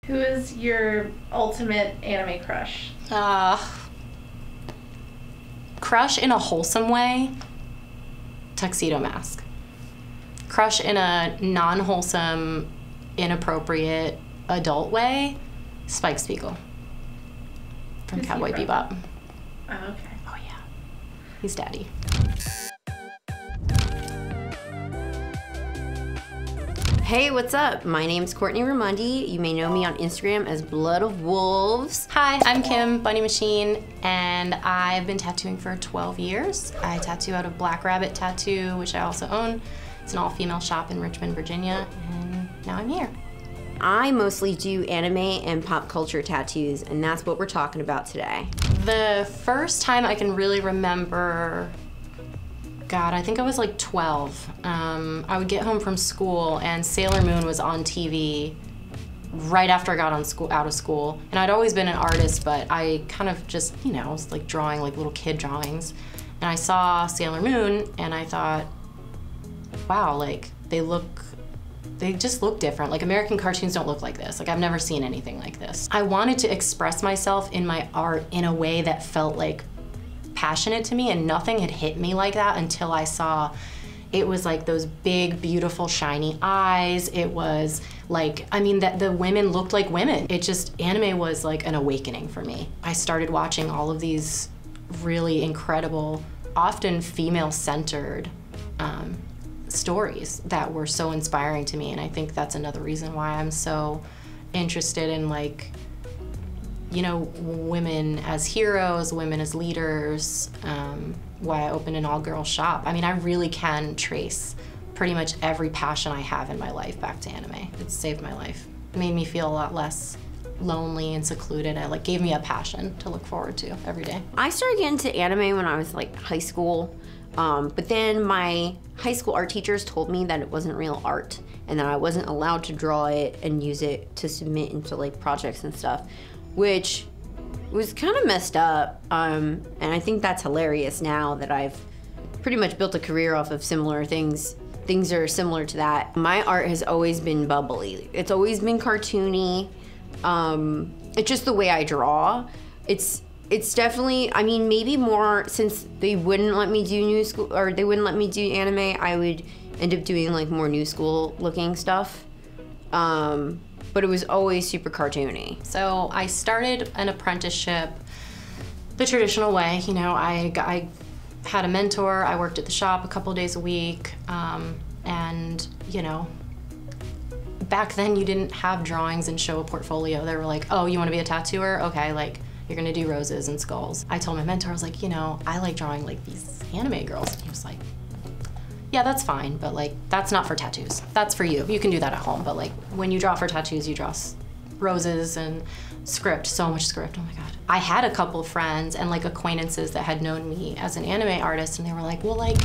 Who is your ultimate anime crush? Crush in a wholesome way, Tuxedo Mask. Crush in a non-wholesome, inappropriate, adult way, Spike Spiegel from Cowboy Bebop. Oh, okay. Oh yeah, he's daddy. Hey, what's up? My name's Courtney Raimondi. You may know me on Instagram as Bloodofwolves. Hi, I'm Kim, Bunny Machine, and I've been tattooing for 12 years. I tattoo out of Black Rabbit Tattoo, which I also own. It's an all-female shop in Richmond, Virginia, and now I'm here. I mostly do anime and pop culture tattoos, and that's what we're talking about today. The first time I can really remember, God, I think I was like 12. I would get home from school and Sailor Moon was on TV right after I got out of school. And I'd always been an artist, but I kind of just, you know, was like drawing like little kid drawings. And I saw Sailor Moon and I thought, wow, like they just look different. Like American cartoons don't look like this. Like I've never seen anything like this. I wanted to express myself in my art in a way that felt like passionate to me, and nothing had hit me like that until I saw it was like those big, beautiful, shiny eyes. It was like, I mean, that the women looked like women. It just, anime was like an awakening for me. I started watching all of these really incredible, often female-centered stories that were so inspiring to me, and I think that's another reason why I'm so interested in, like, you know, women as heroes, women as leaders, why I opened an all-girls shop. I mean, I really can trace pretty much every passion I have in my life back to anime. It saved my life. It made me feel a lot less lonely and secluded. It like gave me a passion to look forward to every day. I started getting into anime when I was like high school, but then my high school art teachers told me that it wasn't real art and that I wasn't allowed to draw it and use it to submit into like projects and stuff, which was kind of messed up, and I think that's hilarious now that I've pretty much built a career off of similar things that are similar to that. My art has always been bubbly. It's always been cartoony. It's just the way I draw. It's definitely, I mean, maybe more since they wouldn't let me do new school, or they wouldn't let me do anime, I would end up doing like more new school looking stuff. But it was always super cartoony. So I started an apprenticeship the traditional way. You know, I had a mentor, I worked at the shop a couple days a week, and, you know, back then you didn't have drawings and show a portfolio. They were like, oh, you want to be a tattooer? Okay, like, you're gonna do roses and skulls. I told my mentor, I was like, you know, I like drawing like these anime girls. And he was like, yeah, that's fine, but like, that's not for tattoos. That's for you. You can do that at home, but like, when you draw for tattoos, you draw roses and script, so much script, oh my God. I had a couple of friends and like acquaintances that had known me as an anime artist, and they were like, well, like,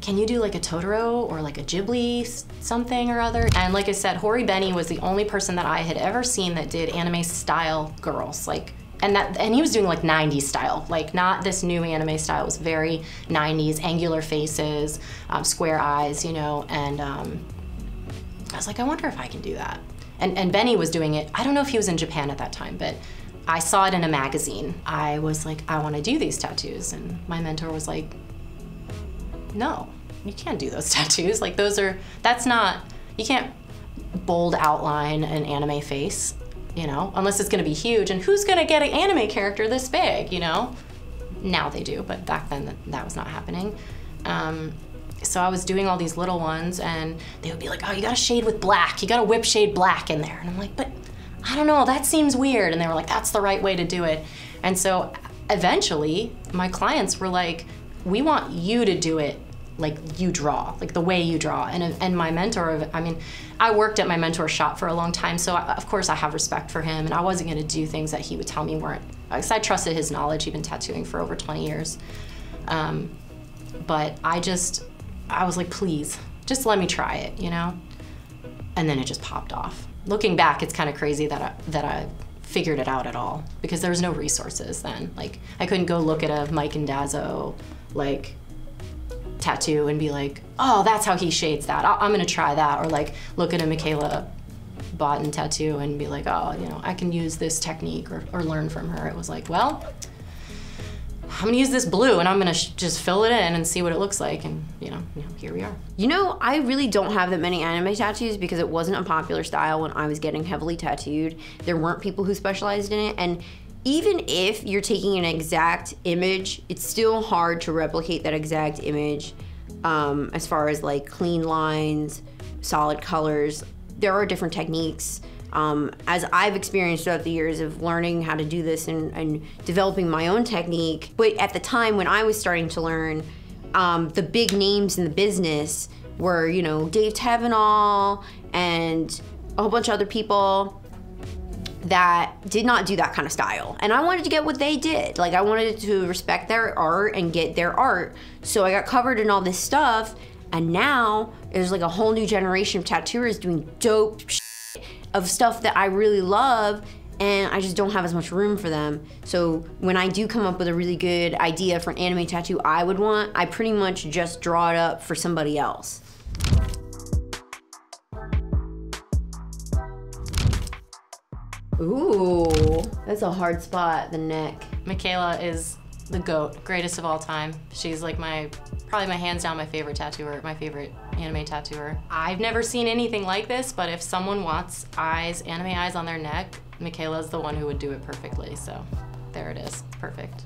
can you do like a Totoro or like a Ghibli something or other? And like I said, Hori Benny was the only person that I had ever seen that did anime style girls, like, and he was doing like 90s style, like not this new anime style. It was very 90s, angular faces, square eyes, you know, and I was like, I wonder if I can do that. And Benny was doing it. I don't know if he was in Japan at that time, but I saw it in a magazine. I was like, I want to do these tattoos. And my mentor was like, no, you can't do those tattoos. Like that's not, you can't bold outline an anime face, you know, unless it's gonna be huge, and who's gonna get an anime character this big, you know? Now they do, but back then that was not happening. So I was doing all these little ones, and they would be like, oh, you gotta shade with black, you gotta whip shade black in there. And I'm like, but I don't know, that seems weird. And they were like, that's the right way to do it. And so eventually, my clients were like, we want you to do it like you draw, like the way you draw. And my mentor, I mean, I worked at my mentor's shop for a long time, so of course I have respect for him, and I wasn't gonna do things that he would tell me weren't, because I trusted his knowledge. He'd been tattooing for over 20 years. But I was like, please, just let me try it, you know? And then it just popped off. Looking back, it's kind of crazy that I figured it out at all, because there was no resources then. Like, I couldn't go look at a Mike and Dazzo, like, tattoo and be like, oh, that's how he shades that. I'm gonna try that. Or like, look at a Michaela bought tattoo and be like, oh, you know, I can use this technique or learn from her. It was like, well, I'm gonna use this blue and I'm gonna just fill it in and see what it looks like, and you know, here we are. You know, I really don't have that many anime tattoos because it wasn't a popular style when I was getting heavily tattooed. There weren't people who specialized in it, and even if you're taking an exact image, it's still hard to replicate that exact image as far as like clean lines, solid colors. There are different techniques. As I've experienced throughout the years of learning how to do this and developing my own technique. But at the time when I was starting to learn, the big names in the business were, you know, Dave Tavenall and a whole bunch of other people that did not do that kind of style. And I wanted to get what they did. Like, I wanted to respect their art and get their art. So I got covered in all this stuff, and now there's like a whole new generation of tattooers doing dope shit of stuff that I really love, and I just don't have as much room for them. So when I do come up with a really good idea for an anime tattoo I would want, I pretty much just draw it up for somebody else. Ooh, that's a hard spot, the neck. Michaela is the GOAT, greatest of all time. She's like probably my hands down my favorite tattooer, my favorite anime tattooer. I've never seen anything like this, but if someone wants eyes, anime eyes on their neck, Michaela's the one who would do it perfectly, so there it is, perfect.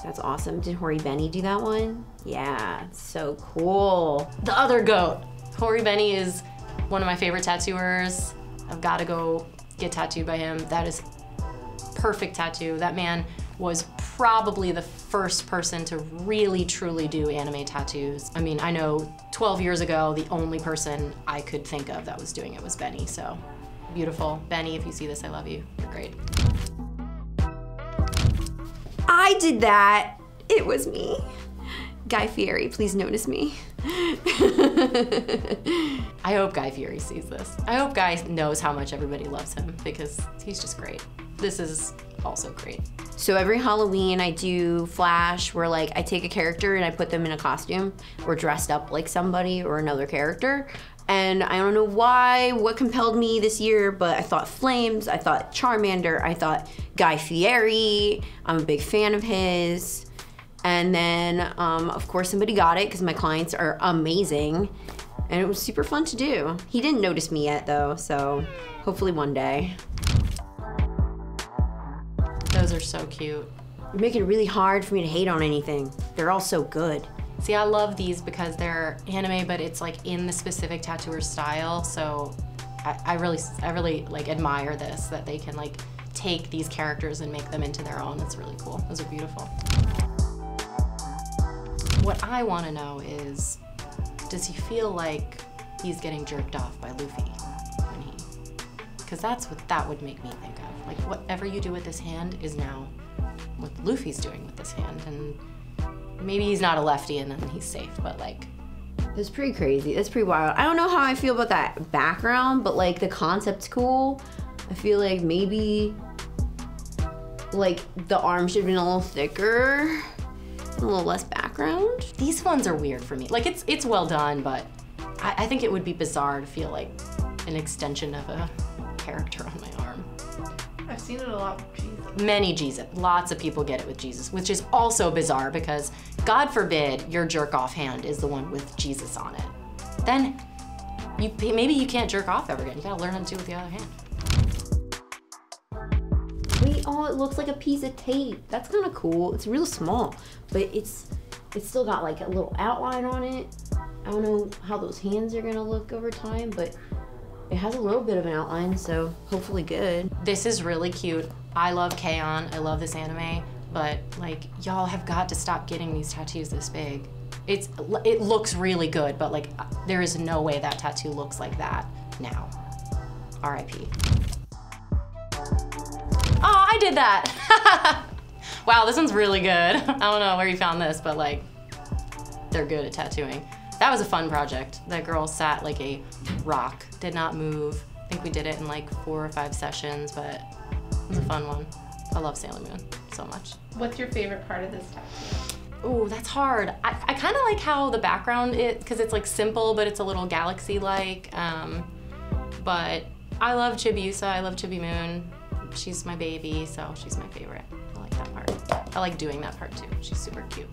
That's awesome. Did Hori Benny do that one? Yeah, it's so cool. The other GOAT, Hori Benny is one of my favorite tattooers. I've got to go get tattooed by him. That is perfect tattoo. That man was probably the first person to really truly do anime tattoos. I mean, I know 12 years ago, the only person I could think of that was doing it was Benny, so beautiful. Benny, if you see this, I love you. You're great. I did that. It was me. Guy Fieri, please notice me. I hope Guy Fieri sees this. I hope Guy knows how much everybody loves him because he's just great. This is also great. So every Halloween I do Flash where like I take a character and I put them in a costume or dressed up like somebody or another character. And I don't know what compelled me this year, but I thought Flames, I thought Charmander, I thought Guy Fieri. I'm a big fan of his. And then, of course, somebody got it because my clients are amazing. And it was super fun to do. He didn't notice me yet, though, so hopefully one day. Those are so cute. You're making it really hard for me to hate on anything. They're all so good. See, I love these because they're anime, but it's like in the specific tattooer style. So I really like admire this, that they can like take these characters and make them into their own. It's really cool. Those are beautiful. What I want to know is, does he feel like he's getting jerked off by Luffy when he? Because that's what that would make me think of. Like, whatever you do with this hand is now what Luffy's doing with this hand, and maybe he's not a lefty and then he's safe, but like. That's pretty crazy. That's pretty wild. I don't know how I feel about that background, but like the concept's cool. I feel like maybe like the arm should have been a little thicker. A little less background. These ones are weird for me. Like it's well done, but I think it would be bizarre to feel like an extension of a character on my arm. I've seen it a lot with Jesus. Many Jesus, lots of people get it with Jesus, which is also bizarre because God forbid your jerk off hand is the one with Jesus on it. Then maybe you can't jerk off ever again. You gotta learn how to do it with the other hand. Wait, oh, it looks like a piece of tape. That's kind of cool. It's real small, but it's still got like a little outline on it. I don't know how those hands are gonna look over time, but it has a little bit of an outline, so hopefully good. This is really cute. I love K-On! I love this anime, but like y'all have got to stop getting these tattoos this big. It looks really good, but like there is no way that tattoo looks like that now. R.I.P. Oh, I did that. Wow, this one's really good. I don't know where you found this, but like, they're good at tattooing. That was a fun project. That girl sat like a rock, did not move. I think we did it in like 4 or 5 sessions, but it was a fun one. I love Sailor Moon so much. What's your favorite part of this tattoo? Ooh, that's hard. I kind of like how the background because it's like simple, but it's a little galaxy-like. But I love Chibiusa, I love Chibi Moon. She's my baby, so she's my favorite. I like that part. I like doing that part too. She's super cute.